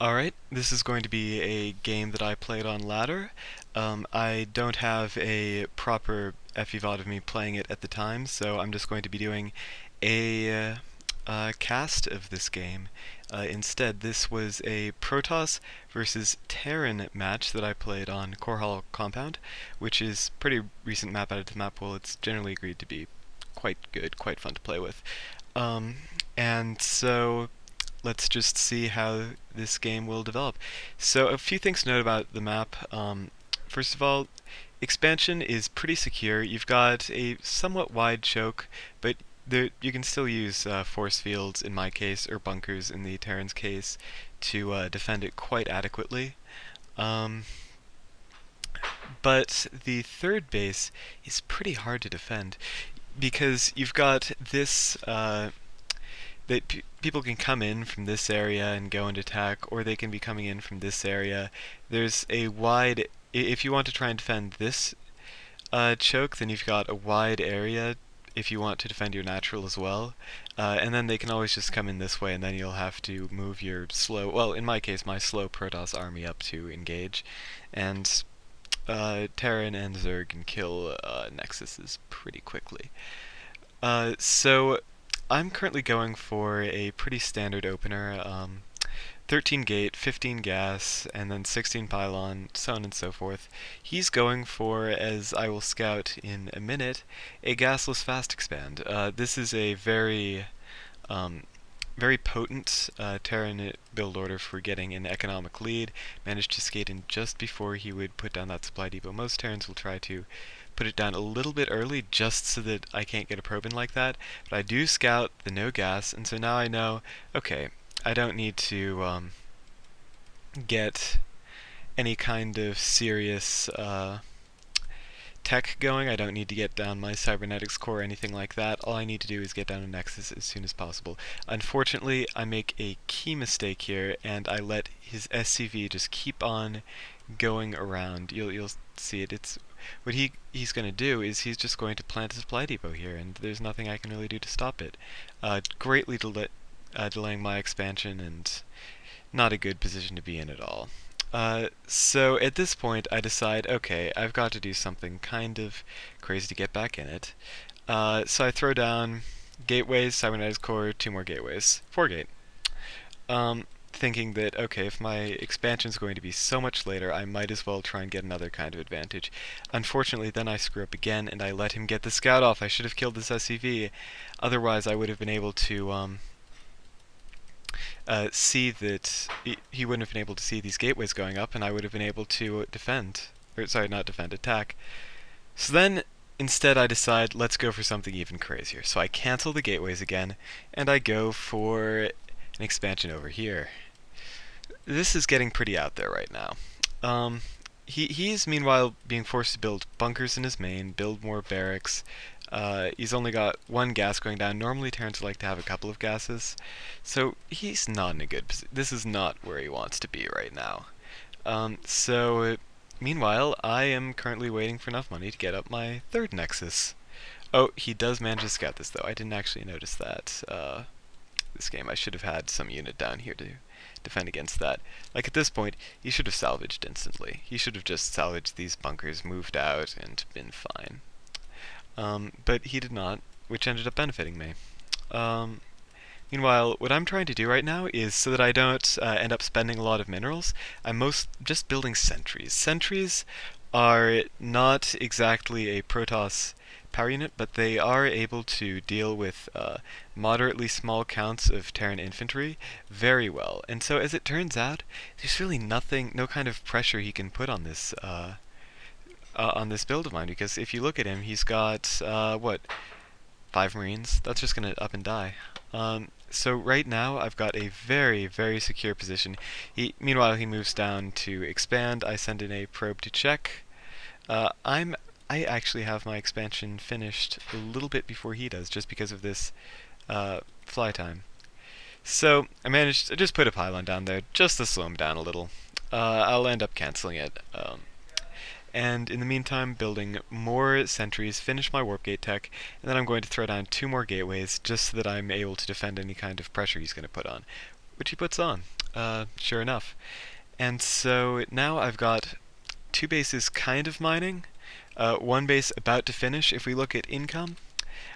Alright, this is going to be a game that I played on ladder. I don't have a proper FEVOD of me playing it at the time, so I'm just going to be doing a cast of this game. Instead, this was a Protoss versus Terran match that I played on Korhal Compound, which is pretty recent map added to the map pool. It's generally agreed to be quite good, quite fun to play with. Um, and so let's just see how this game will develop. So a few things to note about the map. First of all, expansion is pretty secure. You've got a somewhat wide choke, but you can still use force fields in my case, or bunkers in the Terran's case, to defend it quite adequately. Um, but the third base is pretty hard to defend because you've got this that people can come in from this area and go and attack, or they can be coming in from this area. There's a wide. If you want to try and defend this choke, then you've got a wide area if you want to defend your natural as well. And then they can always just come in this way, and then you'll have to move your slow, well, in my case, my slow Protoss army up to engage. And Terran and Zerg can kill Nexuses pretty quickly. So I'm currently going for a pretty standard opener. 13 gate, 15 gas, and then 16 pylon, so on and so forth. He's going for, as I will scout in a minute, a gasless fast expand. This is a um, very potent Terran build order for getting an economic lead. Managed to skate in just before he would put down that supply depot. Most Terrans will try to put it down a little bit early just so that I can't get a probe in like that. But I do scout the no gas, and so now I know, okay, I don't need to get any kind of serious tech going. I don't need to get down my cybernetics core or anything like that. All I need to do is get down a Nexus as soon as possible. Unfortunately, I make a key mistake here, and I let his SCV just keep on going around. You'll see it. It's what he's going to do is he's just going to plant a supply depot here, and there's nothing I can really do to stop it. Greatly delaying my expansion, and not a good position to be in at all. So at this point, I decide, okay, I've got to do something kind of crazy to get back in it. So I throw down gateways, cybernetics core, 2 more gateways, 4 gate. Thinking that, okay, if my expansion is going to be so much later, I might as well try and get another kind of advantage. Unfortunately, then I screw up again, and I let him get the scout off. I should have killed this SCV. Otherwise, I would have been able to see that he wouldn't have been able to see these gateways going up, and I would have been able to defend. Or, sorry, not defend, attack. So then, instead, I decide, let's go for something even crazier. So I cancel the gateways again, and I go for an expansion over here. This is getting pretty out there right now. He's meanwhile being forced to build bunkers in his main, build more barracks. He's only got 1 gas going down. Normally Terrans like to have a couple of gases, so he's not in a good position. This is not where he wants to be right now. Meanwhile, I am currently waiting for enough money to get up my 3rd Nexus. Oh, he does manage to scout this, though. I didn't actually notice that. This game, I should have had some unit down here to defend against that. Like, at this point, he should have salvaged instantly. He should have just salvaged these bunkers, moved out, and been fine. But he did not, which ended up benefiting me. Meanwhile, what I'm trying to do right now is, so that I don't end up spending a lot of minerals, I'm just building sentries. Sentries are not exactly a Protoss power unit, but they are able to deal with moderately small counts of Terran infantry very well. And so, as it turns out, there's really no kind of pressure he can put on this build of mine, because if you look at him, he's got, what, 5 Marines? That's just going to up and die. So right now, I've got a very, very secure position. Meanwhile, he moves down to expand. I send in a probe to check. I actually have my expansion finished a little bit before he does, just because of this fly time. So I managed to just put a pylon down there, just to slow him down a little. I'll end up canceling it. And in the meantime, building more sentries, finish my warp gate tech, and then I'm going to throw down 2 more gateways just so that I'm able to defend any kind of pressure he's going to put on, which he puts on. sure enough. And so now I've got two bases kind of mining, one base about to finish. If we look at income,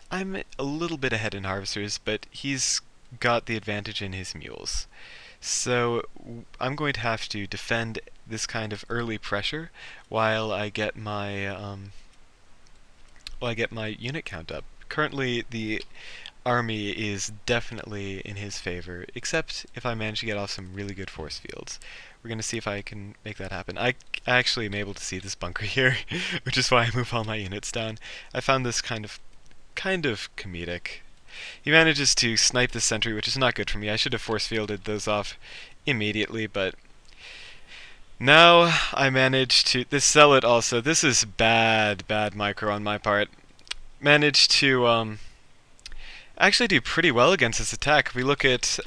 I'm a little bit ahead in harvesters, but he's got the advantage in his mules. So I'm going to have to defend this kind of early pressure while I get my unit count up. Currently, the army is definitely in his favor, except if I manage to get off some really good force fields. We're going to see if I can make that happen. I actually am able to see this bunker here, which is why I move all my units down. I found this kind of comedic. He manages to snipe the sentry, which is not good for me. I should have force fielded those off immediately, but now I managed to... This zealot also, this is bad micro on my part. Managed to actually do pretty well against this attack. If we look at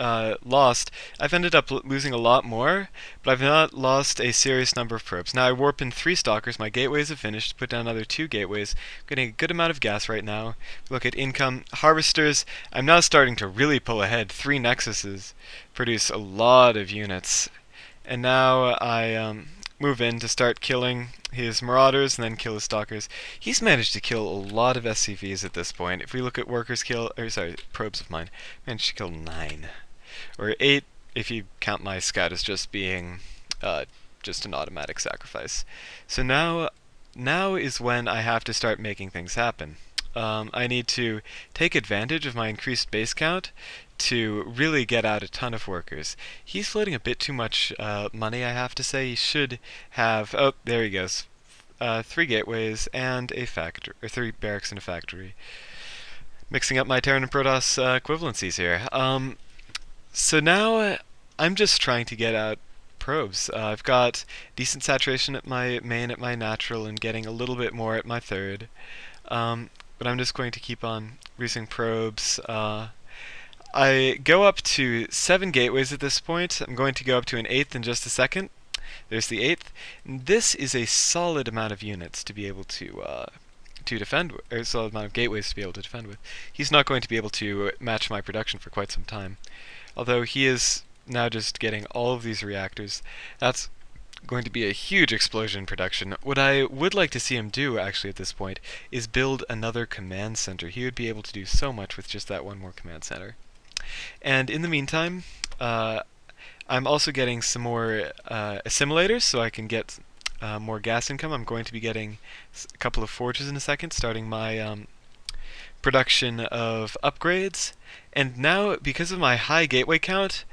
lost, I've ended up losing a lot more, but I've not lost a serious number of probes. Now I warp in 3 stalkers, my gateways have finished, put down another 2 gateways. I'm getting a good amount of gas right now. If we look at income, harvesters, I'm now starting to really pull ahead. 3 nexuses produce a lot of units. And now I move in to start killing his marauders and then kill his stalkers. He's managed to kill a lot of SCVs at this point. If we look at workers kill, or sorry, probes of mine, managed to kill 9. Or 8 if you count my scout as just being just an automatic sacrifice. So now is when I have to start making things happen. I need to take advantage of my increased base count to really get out a ton of workers. He's floating a bit too much money, I have to say. He should have... Oh, there he goes. 3 gateways and a factory, or 3 barracks and a factory. Mixing up my Terran and Protoss equivalencies here. So now I'm just trying to get out probes. I've got decent saturation at my main, at my natural, and getting a little bit more at my third. But I'm just going to keep on using probes. I go up to 7 gateways at this point. I'm going to go up to an 8th in just a second. There's the 8th. This is a solid amount of units to be able to defend with, or a solid amount of gateways to be able to defend with. He's not going to be able to match my production for quite some time. Although he is now just getting all of these reactors. That's going to be a huge explosion in production. What I would like to see him do, actually, at this point, is build another command center. He would be able to do so much with just that one more command center. And in the meantime, I'm also getting some more assimilators, so I can get more gas income. I'm going to be getting a couple of forges in a second, starting my production of upgrades. And now, because of my high gateway count,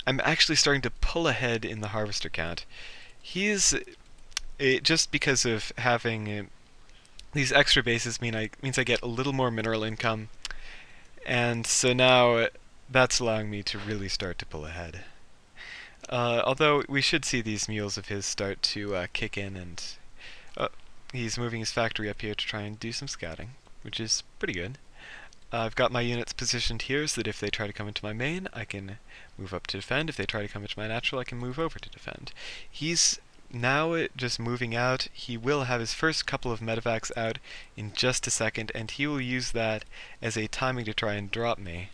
I'm actually starting to pull ahead in the harvester count. He's just because of having these extra bases means I get a little more mineral income, and so now that's allowing me to really start to pull ahead. Although we should see these mules of his start to kick in, and he's moving his factory up here to try and do some scouting, which is pretty good. I've got my units positioned here so that if they try to come into my main, I can move up to defend. If they try to come into my natural, I can move over to defend. He's now just moving out. He will have his first couple of medevacs out in just a second, and he will use that as a timing to try and drop me.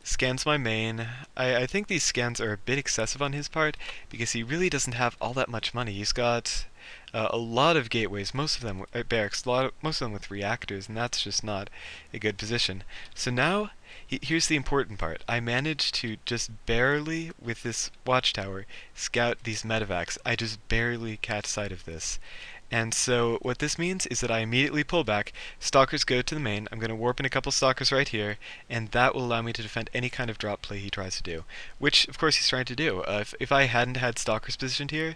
Scans my main. I think these scans are a bit excessive on his part, because he really doesn't have all that much money. He's got a lot of gateways, most of them barracks, most of them with reactors, and that's just not a good position. So now, here's the important part. I managed to just barely, with this watchtower, scout these medevacs. I just barely catch sight of this. And so what this means is that I immediately pull back, stalkers go to the main, I'm going to warp in a couple stalkers right here, and that will allow me to defend any kind of drop play he tries to do. Which, of course, he's trying to do. If I hadn't had stalkers positioned here,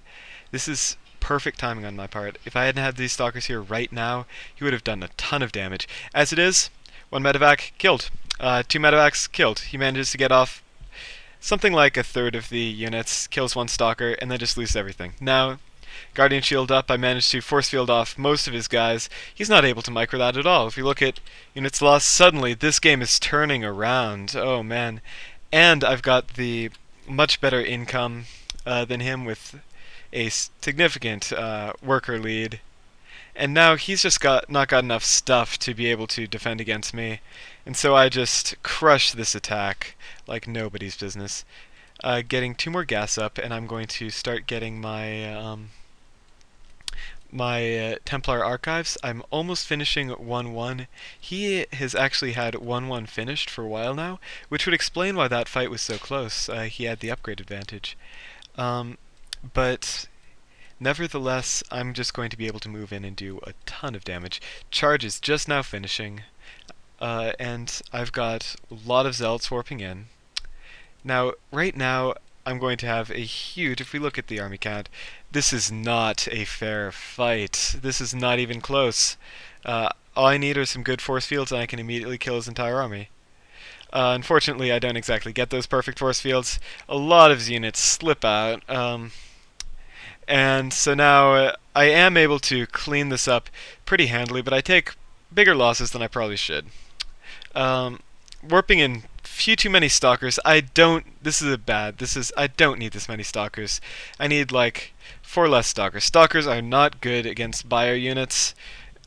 this is perfect timing on my part. If I hadn't had these stalkers here right now, he would have done a ton of damage. As it is, 1 medevac killed. 2 medevacs killed. He manages to get off something like a third of the units, kills 1 stalker, and then just loses everything. Now, Guardian Shield up, I managed to force field off most of his guys. He's not able to micro that at all. If you look at units lost, suddenly this game is turning around. Oh man. And I've got the much better income than him with a significant worker lead. And now he's just not got enough stuff to be able to defend against me. And so I just crush this attack like nobody's business. getting 2 more gas up, and I'm going to start getting my Templar archives. I'm almost finishing 1-1. He has actually had 1-1 finished for a while now, which would explain why that fight was so close. He had the upgrade advantage. But nevertheless, I'm just going to be able to move in and do a ton of damage. Charge is just now finishing, and I've got a lot of zealots warping in. Now, right now, I'm going to have a huge, if we look at the army count, this is not a fair fight. This is not even close. All I need are some good force fields and I can immediately kill his entire army. Unfortunately, I don't exactly get those perfect force fields. A lot of his units slip out. And so now I am able to clean this up pretty handily, but I take bigger losses than I probably should. Warping in few too many stalkers. I don't need this many stalkers. I need like 4 less stalkers. Stalkers are not good against bio units.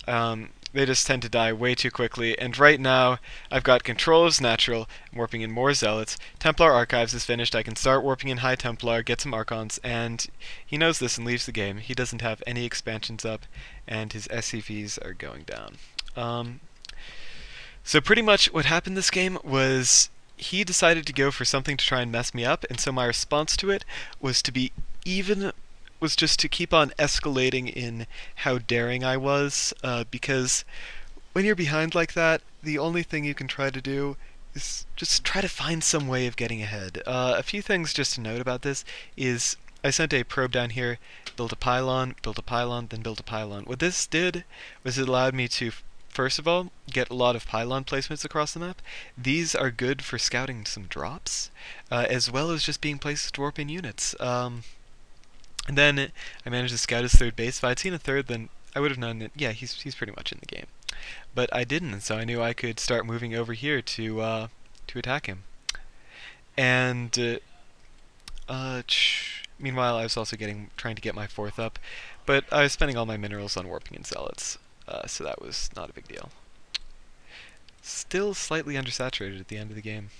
They just tend to die way too quickly, and right now I've got control is natural. I'm warping in more zealots. Templar archives is finished. I can start warping in high Templar, get some archons, and he knows this and leaves the game. He doesn't have any expansions up, and his SCVs are going down. So pretty much what happened this game was he decided to go for something to try and mess me up, and so my response to it was just to keep on escalating in how daring I was, because when you're behind like that, the only thing you can try to do is just try to find some way of getting ahead. A few things just to note about this is I sent a probe down here, built a pylon, then built a pylon. What this did was it allowed me to, first of all, get a lot of pylon placements across the map. These are good for scouting some drops, as well as just being places to warp in units. And then I managed to scout his third base. If I had seen a third, then I would have known that, yeah, he's pretty much in the game. But I didn't, and so I knew I could start moving over here to attack him. And meanwhile, I was also trying to get my 4th up, but I was spending all my minerals on warping in zealots, so that was not a big deal. Still slightly undersaturated at the end of the game.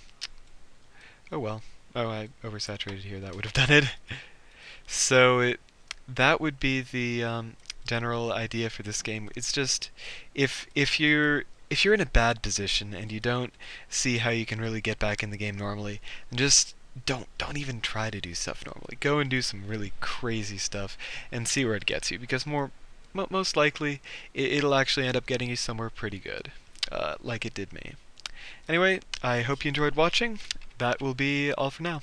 Oh well. Oh, I oversaturated here. That would have done it. So that would be the general idea for this game. It's just if you're in a bad position and you don't see how you can really get back in the game normally, then just don't even try to do stuff normally. Go and do some really crazy stuff and see where it gets you, because most likely it'll actually end up getting you somewhere pretty good, like it did me. Anyway, I hope you enjoyed watching. That will be all for now.